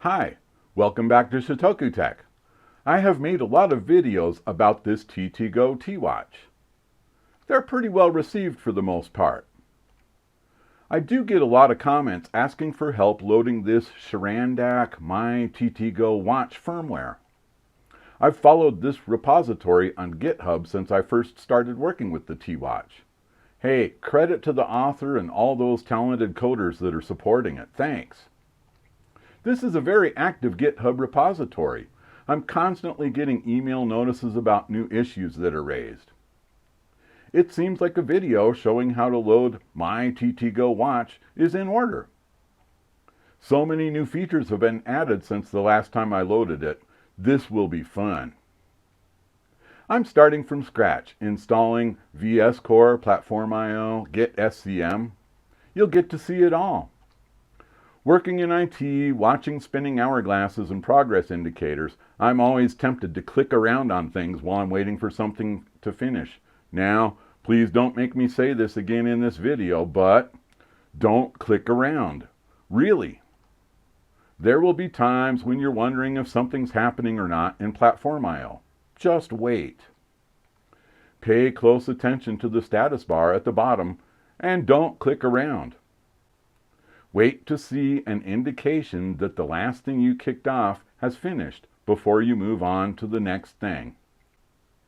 Hi, welcome back to Shotoku Tech. I have made a lot of videos about this My-TTGO-Watch. They're pretty well received for the most part. I do get a lot of comments asking for help loading this sharandac My-TTGO-Watch firmware. I've followed this repository on GitHub since I first started working with the T-Watch. Hey, credit to the author and all those talented coders that are supporting it. Thanks. This is a very active GitHub repository. I'm constantly getting email notices about new issues that are raised. It seems like a video showing how to load My-TTGO-Watch is in order. So many new features have been added since the last time I loaded it. This will be fun. I'm starting from scratch, installing VSCode, PlatformIO, Git SCM. You'll get to see it all. Working in IT, watching spinning hourglasses and progress indicators, I'm always tempted to click around on things while I'm waiting for something to finish. Now, please don't make me say this again in this video, but don't click around. Really. There will be times when you're wondering if something's happening or not in PlatformIO. Just wait. Pay close attention to the status bar at the bottom and don't click around. Wait to see an indication that the last thing you kicked off has finished before you move on to the next thing.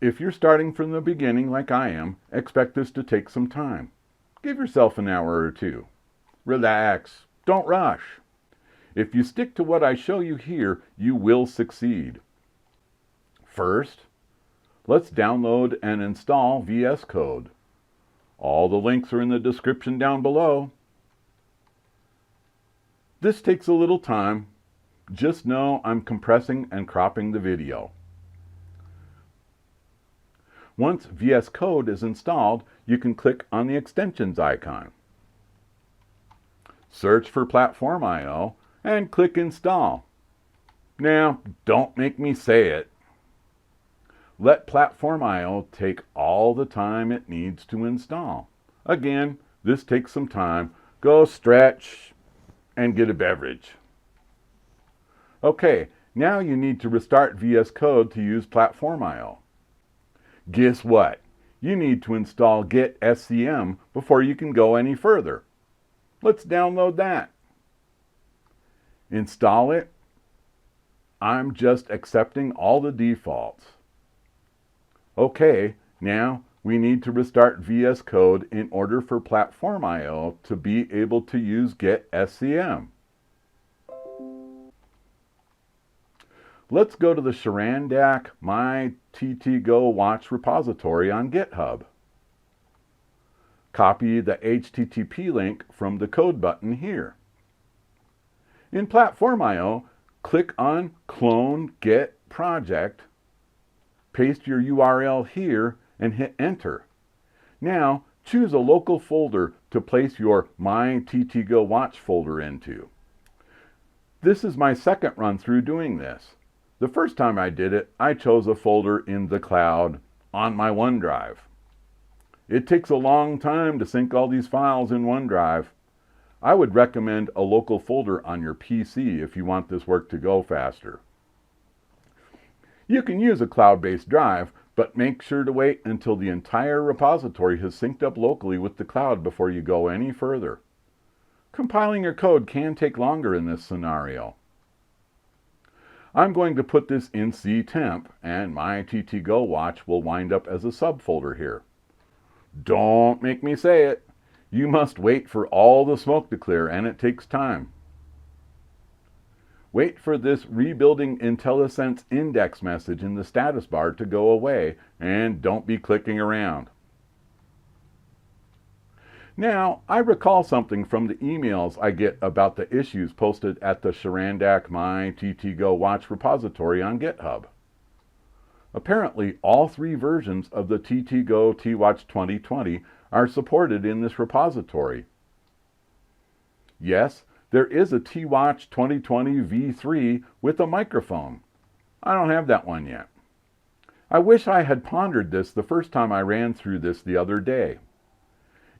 If you're starting from the beginning like I am, expect this to take some time. Give yourself an hour or two. Relax. Don't rush. If you stick to what I show you here, you will succeed. First, let's download and install VSCode. All the links are in the description down below. This takes a little time. Just know I'm compressing and cropping the video. Once VSCode is installed, you can click on the extensions icon. Search for PlatformIO and click Install. Now, don't make me say it. Let PlatformIO take all the time it needs to install. Again, this takes some time. Go stretch and get a beverage. Okay, now you need to restart VSCode to use PlatformIO. Guess what? You need to install Git SCM before you can go any further. Let's download that. Install it. I'm just accepting all the defaults. Okay, now we need to restart VSCode in order for PlatformIO to be able to use Git SCM. Let's go to the sharandac My-TTGO-Watch repository on GitHub. Copy the HTTP link from the code button here. In PlatformIO, click on Clone Git Project, paste your URL here, and hit Enter. Now, choose a local folder to place your My-TTGO-Watch folder into. This is my second run through doing this. The first time I did it, I chose a folder in the cloud on my OneDrive. It takes a long time to sync all these files in OneDrive. I would recommend a local folder on your PC if you want this work to go faster. You can use a cloud-based drive, but make sure to wait until the entire repository has synced up locally with the cloud before you go any further. Compiling your code can take longer in this scenario. I'm going to put this in ctemp, and My-TTGO-Watch will wind up as a subfolder here. Don't make me say it. You must wait for all the smoke to clear, and it takes time. Wait for this Rebuilding IntelliSense Index message in the status bar to go away, and don't be clicking around. Now, I recall something from the emails I get about the issues posted at the sharandac My-TTGO-Watch repository on GitHub. Apparently, all three versions of the TTGO-Watch 2020 are supported in this repository. Yes, there is a T-Watch 2020 V3 with a microphone. I don't have that one yet. I wish I had pondered this the first time I ran through this the other day.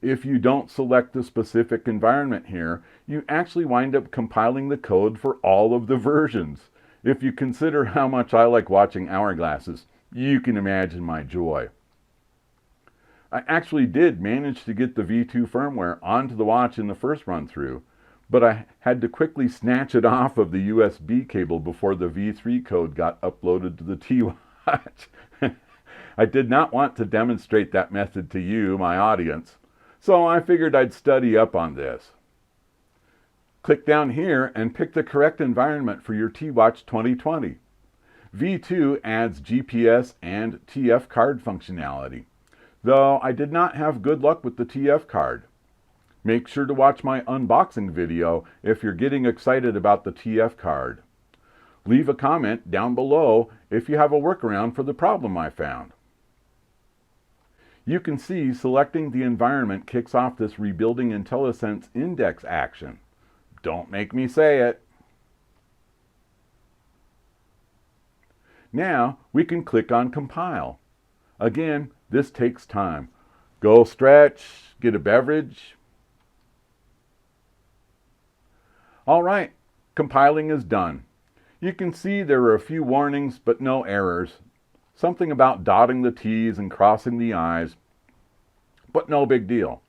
If you don't select the specific environment here, you actually wind up compiling the code for all of the versions. If you consider how much I like watching hourglasses, you can imagine my joy. I actually did manage to get the V2 firmware onto the watch in the first run through, but I had to quickly snatch it off of the USB cable before the V3 code got uploaded to the T-Watch. I did not want to demonstrate that method to you, my audience, so I figured I'd study up on this. Click down here and pick the correct environment for your T-Watch 2020. V2 adds GPS and TF card functionality, though I did not have good luck with the TF card. Make sure to watch my unboxing video if you're getting excited about the TF card. Leave a comment down below if you have a workaround for the problem I found. You can see selecting the environment kicks off this Rebuilding IntelliSense index action. Don't make me say it. Now we can click on Compile. Again, this takes time. Go stretch, get a beverage. All right, compiling is done. You can see there are a few warnings, but no errors. Something about dotting the T's and crossing the I's, but no big deal.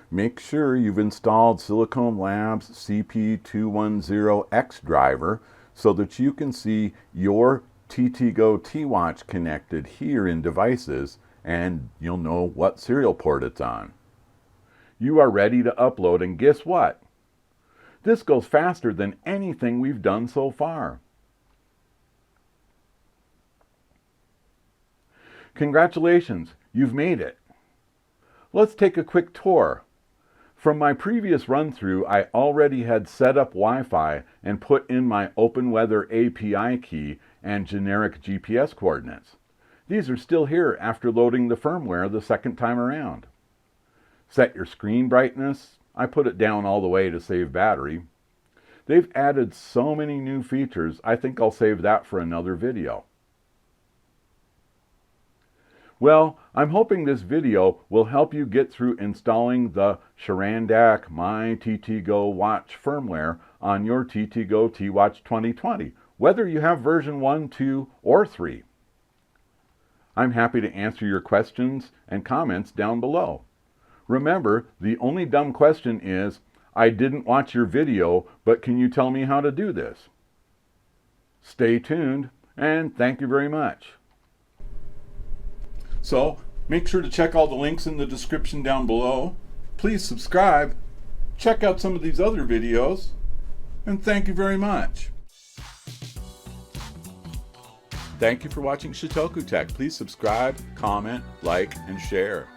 Make sure you've installed Silicon Labs CP210X driver so that you can see your TTGO T-Watch connected here in Devices, and you'll know what serial port it's on. You are ready to upload, and guess what? This goes faster than anything we've done so far. Congratulations, you've made it. Let's take a quick tour. From my previous run-through, I already had set up Wi-Fi and put in my OpenWeather API key and generic GPS coordinates. These are still here after loading the firmware the second time around. Set your screen brightness. I put it down all the way to save battery. They've added so many new features, I think I'll save that for another video. Well, I'm hoping this video will help you get through installing the sharandac My-TTGO-Watch firmware on your TTGO T-Watch 2020, whether you have version 1, 2, or 3. I'm happy to answer your questions and comments down below. Remember, the only dumb question is, I didn't watch your video, but can you tell me how to do this? Stay tuned, and thank you very much. So, make sure to check all the links in the description down below. Please subscribe, check out some of these other videos, and thank you very much. Thank you for watching Shitoku Tech. Please subscribe, comment, like, and share.